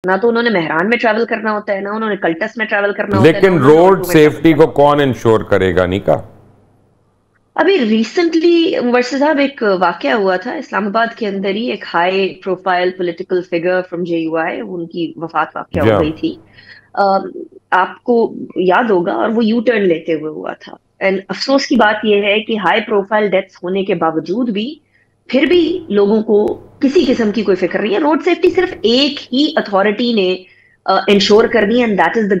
ना तो उन्होंने मेहरान में ट्रैवल करना होता है, ना उन्होंने कल्टस में ट्रैवल करना होता है, लेकिन ना उन्होंने रोड ऑटो में ट्रैवल सेफ्टी करना को होता है। कौन इंश्योर करेगा, निका? अभी रिसेंटली वर्सेस साहब एक वाकया हुआ था इस्लामाबाद के अंदर ही, एक high profile political figure from JUI, उनकी वफात वाकया जी हो हाँ। गई थी। आपको याद होगा, और वो यू टर्न लेते हुए हुआ था। एंड अफसोस की बात यह है कि हाई प्रोफाइल डेथ्स होने के बावजूद भी फिर भी लोगों को किसी किस्म की कोई फिक्र नहीं है। रोड सेफ्टी सिर्फ एक ही अथॉरिटी ने इंश्योर करनी है, and that is the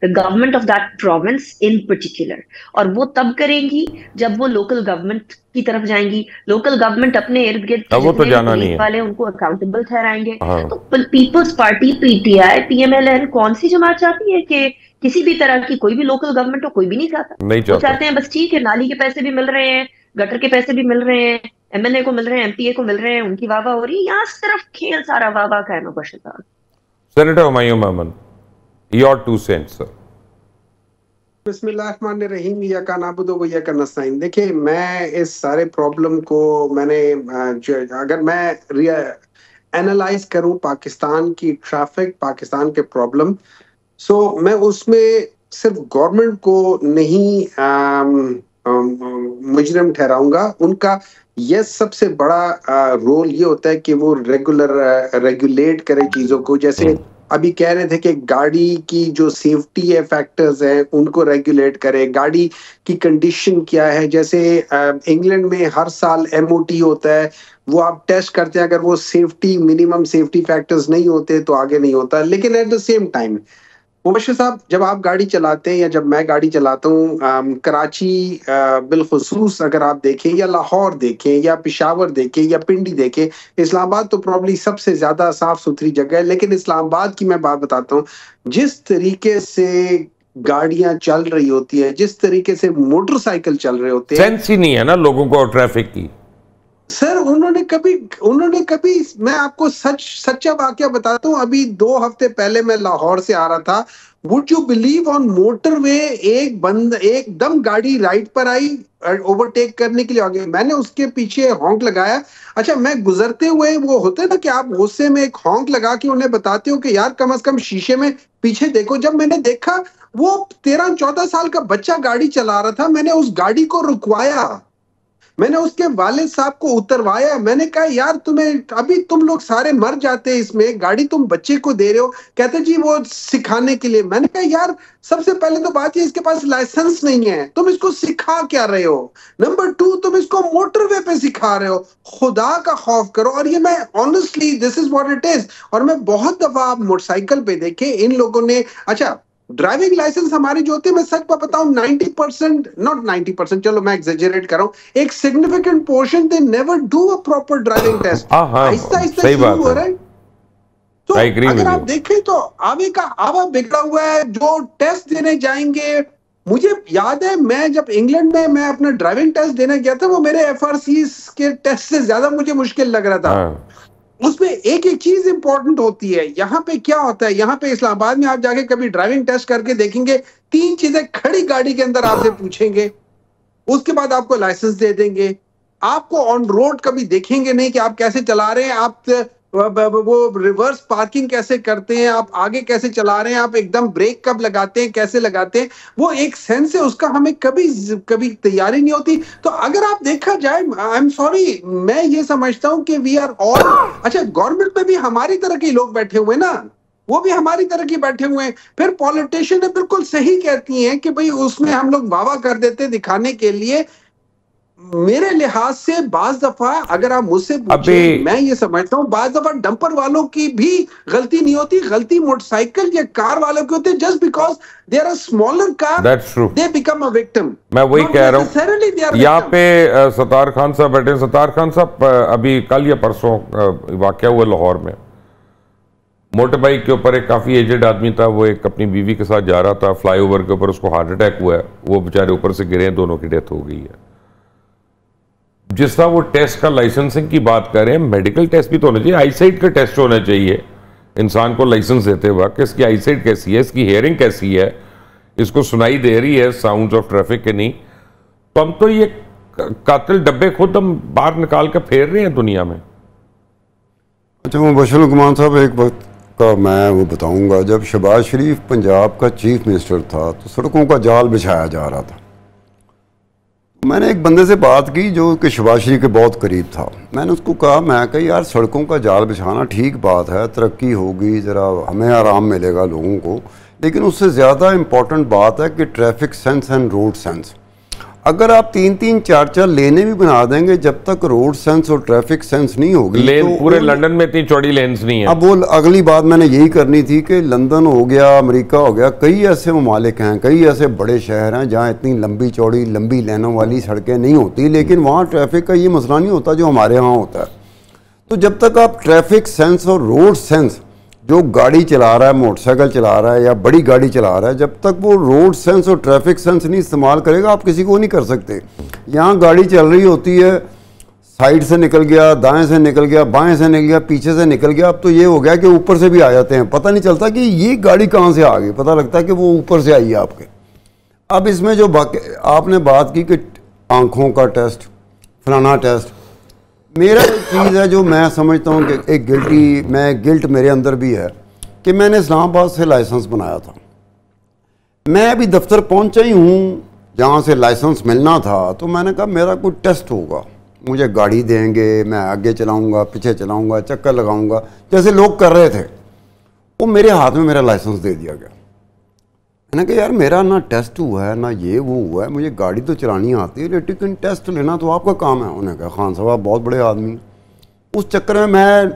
government of that province in particular. और वो तब करेंगी जब वो लोकल गवर्नमेंट की तरफ जाएंगी। लोकल गवर्नमेंट अपने इर्द गिर्द के अब वो तो जितने भी जाना नहीं पुलिस है। वाले हैं उनको अकाउंटेबल ठहराएंगे। हाँ। तो पीपल्स पार्टी, पीटीआई, पीएमएलएन कौन सी जमात चाहती है कि किसी भी तरह की कोई भी लोकल गवर्नमेंट हो? कोई भी नहीं चाहता। नहीं वो चाहता। चाहते हैं बस ठीक है, नाली के पैसे भी मिल रहे हैं, गटर के पैसे भी मिल रहे हैं, एमएलए को मिल रहे हैं, एमपीए को मिल रहे हैं, उनकी वाह वाह हो रही है। यहाँ सिर्फ खेल सारा वाह वाह का है। Mubashar senator Humayun Mohammad, your two cents sir. बिस्मिल्लाहिर्रहमानिर्रहीम, या का नाबुदो व या का नस्ताइन। देखिए, मैं इस सारे प्रॉब्लम को मैंने अगर मैं एनालाइज करूं पाकिस्तान की ट्रैफिक, पाकिस्तान के प्रॉब्लम, सो मैं उसमें सिर्फ गवर्नमेंट को नहीं मुजरिम ठहराऊंगा। उनका ये सबसे बड़ा रोल ये होता है कि वो रेगुलेट करे चीजों को। जैसे अभी कह रहे थे कि गाड़ी की जो सेफ्टी है, फैक्टर्स हैं, उनको रेगुलेट करे, गाड़ी की कंडीशन क्या है। जैसे इंग्लैंड में हर साल एमओटी होता है, वो आप टेस्ट करते हैं, अगर वो सेफ्टी मिनिमम सेफ्टी फैक्टर्स नहीं होते तो आगे नहीं होता। लेकिन at the same time Mubashshir साहब, जब आप गाड़ी चलाते हैं या जब मैं गाड़ी चलाता हूँ, कराची बिलखुसूस अगर आप देखें, या लाहौर देखें, या पेशावर देखें, या पिंडी देखें, इस्लामाबाद तो प्रॉब्ली सबसे ज्यादा साफ सुथरी जगह है। लेकिन इस्लामाबाद की मैं बात बताता हूँ, जिस तरीके से गाड़ियां चल रही होती है, जिस तरीके से मोटरसाइकिल चल रहे होते हैं, सेंस ही नहीं है ना लोगों को ट्रैफिक की। सर उन्होंने कभी मैं आपको सच्चा वाकया बताता हूँ। अभी 2 हफ्ते पहले मैं लाहौर से आ रहा था। Would you believe, on motorway एकदम गाड़ी राइट पर आई ओवरटेक करने के लिए आगे, मैंने उसके पीछे हॉन्क लगाया। अच्छा, मैं गुजरते हुए, वो होते ना कि आप गुस्से में एक हॉन्क लगा के उन्हें बताते हो कि यार कम से कम शीशे में पीछे देखो। जब मैंने देखा वो 13-14 साल का बच्चा गाड़ी चला रहा था, मैंने उस गाड़ी को रुकवाया, मैंने उसके वालिद साहब को उतरवाया। मैंने कहा यार तुम्हें, अभी तुम लोग सारे मर जाते इसमें, गाड़ी तुम बच्चे को दे रहे हो। कहते जी वो सिखाने के लिए। मैंने कहा यार सबसे पहले तो बात ये, इसके पास लाइसेंस नहीं है, तुम इसको सिखा क्या रहे हो। नंबर 2, तुम इसको मोटरवे पे सिखा रहे हो। खुदा का खौफ करो। और ये मैं honestly, this is what it is. और मैं बहुत दफा आप मोटरसाइकिल पे देखे इन लोगों ने, अच्छा ड्राइविंग लाइसेंस हमारी जो होती है, मैं सच बताऊं 90%, नॉट 90%, चलो मैं एग्जेजरेट कर रहा हूं, एक significant portion they never do a proper driving test. हाँ हाँ, आहिस्ता आहिस्ता सही शुरू बात हो है। रहा है। तो आई एग्री अगर विद आप यू। देखें तो आगे का आवा बिगड़ा हुआ है। जो टेस्ट देने जाएंगे, मुझे याद है मैं जब इंग्लैंड में मैं अपना ड्राइविंग टेस्ट देने गया था, वो मेरे एफआरसी के टेस्ट से ज्यादा मुझे मुश्किल लग रहा था। हाँ। उसमें एक एक चीज इंपॉर्टेंट होती है। यहाँ पे क्या होता है, यहाँ पे इस्लामाबाद में आप जाके कभी ड्राइविंग टेस्ट करके देखेंगे, 3 चीजें खड़ी गाड़ी के अंदर आपसे पूछेंगे, उसके बाद आपको लाइसेंस दे देंगे। आपको ऑन रोड कभी देखेंगे नहीं कि आप कैसे चला रहे हैं, आप वो रिवर्स पार्किंग कैसे करते हैं, आप आगे कैसे चला रहे हैं, आप एकदम ब्रेक कब लगाते हैं, कैसे लगाते हैं। वो एक सेंस है उसका, हमें कभी कभी तैयारी नहीं होती। तो अगर आप देखा जाए, आई एम सॉरी, मैं ये समझता हूं कि वी आर ऑल, अच्छा गवर्नमेंट में भी हमारी तरह के लोग बैठे हुए ना, वो भी हमारी तरह के बैठे हुए हैं। फिर पॉलिटिशियन ने बिल्कुल सही कहती हैं कि भाई उसमें हम लोग वावा कर देते दिखाने के लिए। मेरे लिहाज से बाज दफा अगर आप मुझसे पूछें, मैं ये समझता हूँ बाज दफा डंपर वालों की भी गलती नहीं होती, गलती मोटरसाइकिल या कार वालों की होती है। Just because they are a smaller car, that's true, they become a victim. मैं वही कह रहा हूँ। यहाँ पे सत्तार खान साहब बैठे। सत्तार खान साहब, अभी कल या परसों वाकया हुआ लाहौर में, मोटर बाइक के ऊपर एक काफ़ी एजेड आदमी था, वो एक अपनी बीवी के साथ जा रहा था, फ्लाईओवर के ऊपर उसको हार्ट अटैक हुआ है, वो बेचारे ऊपर से गिरे, दोनों की डेथ हो गई है। जिस तरह वो टेस्ट का लाइसेंसिंग की बात कर रहे हैं, मेडिकल टेस्ट भी तो होना चाहिए, आईसाइट का टेस्ट होना चाहिए इंसान को लाइसेंस देते वक्त, इसकी आईसाइट कैसी है, इसकी हेयरिंग कैसी है, इसको सुनाई दे रही है साउंड्स ऑफ ट्रैफिक के नहीं। तो हम तो ये कातिल डब्बे खुद हम बाहर निकाल कर फेर रहे हैं दुनिया में। अच्छा मुबशर हुकमान साहब, एक का मैं वो बताऊंगा, जब शहबाज शरीफ पंजाब का चीफ मिनिस्टर था तो सड़कों का जाल बिछाया जा रहा था। मैंने एक बंदे से बात की जो कि शहबाज शरीफ के बहुत करीब था। मैंने उसको कहा, मैं कहा यार सड़कों का जाल बिछाना ठीक बात है, तरक्की होगी, ज़रा हमें आराम मिलेगा लोगों को, लेकिन उससे ज़्यादा इम्पॉर्टेंट बात है कि traffic sense and road sense. अगर आप 3-3, 4-4 लेने भी बना देंगे, जब तक रोड सेंस और ट्रैफिक सेंस नहीं होगी, लेन तो पूरे लंदन में इतनी चौड़ी लेन्स नहीं है। अब वो अगली बात मैंने यही करनी थी कि लंदन हो गया, अमेरिका हो गया, कई ऐसे ममालिक हैं, कई ऐसे बड़े शहर हैं जहाँ इतनी लंबी चौड़ी लंबी लेनों वाली सड़कें नहीं होती, लेकिन वहाँ ट्रैफिक का ये मसला नहीं होता जो हमारे यहाँ होता है। तो जब तक आप ट्रैफिक सेंस और रोड सेंस, जो गाड़ी चला रहा है, मोटरसाइकिल चला रहा है या बड़ी गाड़ी चला रहा है, जब तक वो रोड सेंस और ट्रैफिक सेंस नहीं इस्तेमाल करेगा, आप किसी को नहीं कर सकते। यहाँ गाड़ी चल रही होती है, साइड से निकल गया, दाएं से निकल गया, बाएं से निकल गया, पीछे से निकल गया, अब तो ये हो गया कि ऊपर से भी आ जाते हैं, पता नहीं चलता कि ये गाड़ी कहाँ से आ गई, पता लगता है कि वो ऊपर से आई है आपके। अब इसमें जो आपने बात की कि आँखों का टेस्ट, फलाना टेस्ट, मेरा एक चीज़ है जो मैं समझता हूँ कि एक गिल्ट मेरे अंदर भी है कि मैंने इस्लामाबाद से लाइसेंस बनाया था। मैं अभी दफ्तर पहुँचा ही हूँ जहाँ से लाइसेंस मिलना था, तो मैंने कहा मेरा कोई टेस्ट होगा, मुझे गाड़ी देंगे, मैं आगे चलाऊँगा, पीछे चलाऊँगा, चक्कर लगाऊँगा, जैसे लोग कर रहे थे। वो मेरे हाथ में मेरा लाइसेंस दे दिया गया। मैंने कहा यार मेरा ना टेस्ट हुआ है ना ये वो हुआ है, मुझे गाड़ी तो चलानी आती है, लेकिन टेस्ट लेना तो आपका काम है। उन्होंने कहा खान साहब आप बहुत बड़े आदमी हैं। उस चक्कर में मैं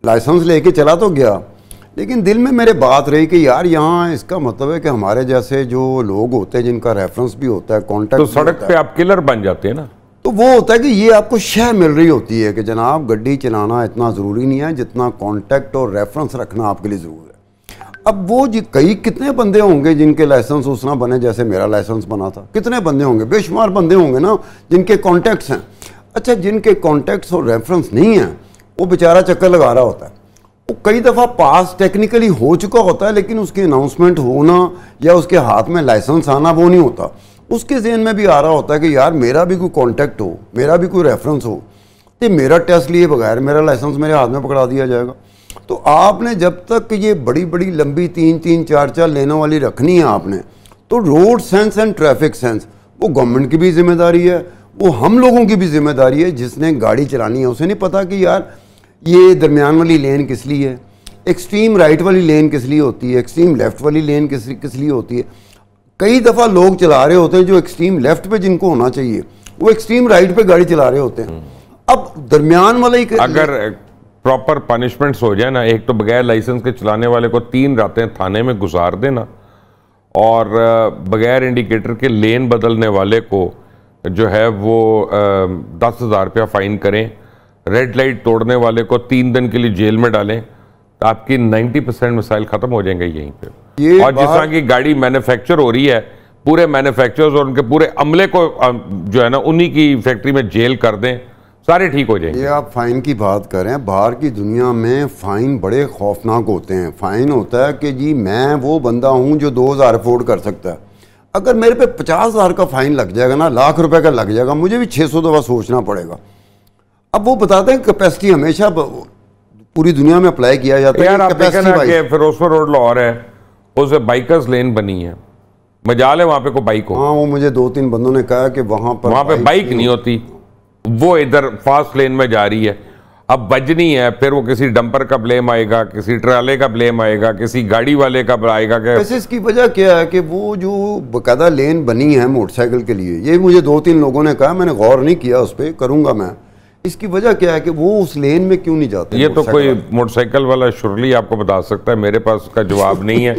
लाइसेंस लेके चला तो गया, लेकिन दिल में मेरे बात रही कि यार यहाँ इसका मतलब है कि हमारे जैसे जो लोग होते हैं जिनका रेफरेंस भी होता है, कॉन्टैक्ट, तो सड़क पे आप किलर बन जाते हैं ना। तो वो होता है कि ये आपको शय मिल रही होती है कि जनाब गड्डी चलाना इतना ज़रूरी नहीं है जितना कॉन्टैक्ट और रेफरेंस रखना आपके लिए ज़रूरी है। अब वो कितने बंदे होंगे जिनके लाइसेंस उस ना बने जैसे मेरा लाइसेंस बना था, कितने बंदे होंगे, बेशुमार बंदे होंगे ना जिनके कॉन्टैक्ट्स हैं। अच्छा, जिनके कॉन्टैक्ट्स और रेफरेंस नहीं है वो बेचारा चक्कर लगा रहा होता है, वो कई दफ़ा पास टेक्निकली हो चुका होता है, लेकिन उसकी अनाउंसमेंट होना या उसके हाथ में लाइसेंस आना वो नहीं होता। उसके ज़हन में भी आ रहा होता है कि यार मेरा भी कोई कॉन्टैक्ट हो, मेरा भी कोई रेफरेंस हो, तो मेरा टेस्ट लिए बगैर मेरा लाइसेंस मेरे हाथ में पकड़ा दिया जाएगा। तो आपने जब तक ये बड़ी बड़ी लंबी 3-3, 4-4 लेनों वाली रखनी है आपने, तो road sense and traffic sense वो गवर्नमेंट की भी जिम्मेदारी है, वो हम लोगों की भी जिम्मेदारी है। जिसने गाड़ी चलानी है उसे नहीं पता कि यार ये दरमियान वाली लेन किस लिए है, एक्सट्रीम राइट वाली लेन किस लिए होती है, एक्सट्रीम लेफ्ट वाली लेन किस लिए होती है। कई दफ़ा लोग चला रहे होते हैं जो एक्सट्रीम लेफ्ट पे जिनको होना चाहिए वो एक्सट्रीम राइट पे गाड़ी चला रहे होते हैं। अब दरमियान वाला ही अगर प्रॉपर पनिशमेंट्स हो जाए ना, एक तो बगैर लाइसेंस के चलाने वाले को 3 रातें थाने में गुजार देना, और बगैर इंडिकेटर के लेन बदलने वाले को जो है वो 10,000 रुपया फ़ाइन करें, रेड लाइट तोड़ने वाले को 3 दिन के लिए जेल में डालें, तो आपकी 90% मसाइल ख़त्म हो जाएंगे यहीं पे। और जिस तरह की गाड़ी मैन्युफैक्चर हो रही है, पूरे मैन्युफैक्चरर्स और उनके पूरे अमले को जो है ना उन्हीं की फैक्ट्री में जेल कर दें, सारे ठीक हो जाएंगे। ये आप फ़ाइन की बात कर रहे हैं, बाहर की दुनिया में फ़ाइन बड़े खौफनाक होते हैं। फ़ाइन होता है कि जी मैं वो बंदा हूँ जो 2,000 अफोर्ड कर सकता है, अगर मेरे पे 50,000 का फ़ाइन लग जाएगा ना, लाख रुपए का लग जाएगा, मुझे भी 600 दफ़ा सोचना पड़ेगा। अब वो बताते हैं कैपेसिटी हमेशा पूरी दुनिया में अप्लाई किया जाता है। यार आप देखें ना कि फिरोजपुर रोड लाहौर है, उसे बाइकर्स लेन बनी है, मजाल है वहाँ पे कोई बाइक हो। हाँ, वो मुझे 2-3 बंदों ने कहा कि वहाँ पे बाइक नहीं होती, वो इधर फास्ट लेन में जा रही है। अब बजनी है, फिर वो किसी डंपर का ब्लेम आएगा, किसी ट्राले का ब्लेम आएगा, किसी गाड़ी वाले का आएगा। वैसे इसकी वजह क्या है कि वो जो बाकायदा लेन बनी है मोटरसाइकिल के लिए, ये मुझे 2-3 लोगों ने कहा, मैंने गौर नहीं किया उस पर, करूँगा मैं। इसकी वजह क्या है कि वो उस लेन में क्यों नहीं जाते? ये तो कोई मोटरसाइकिल वाला शुरली आपको बता सकता है, मेरे पास उसका जवाब नहीं है।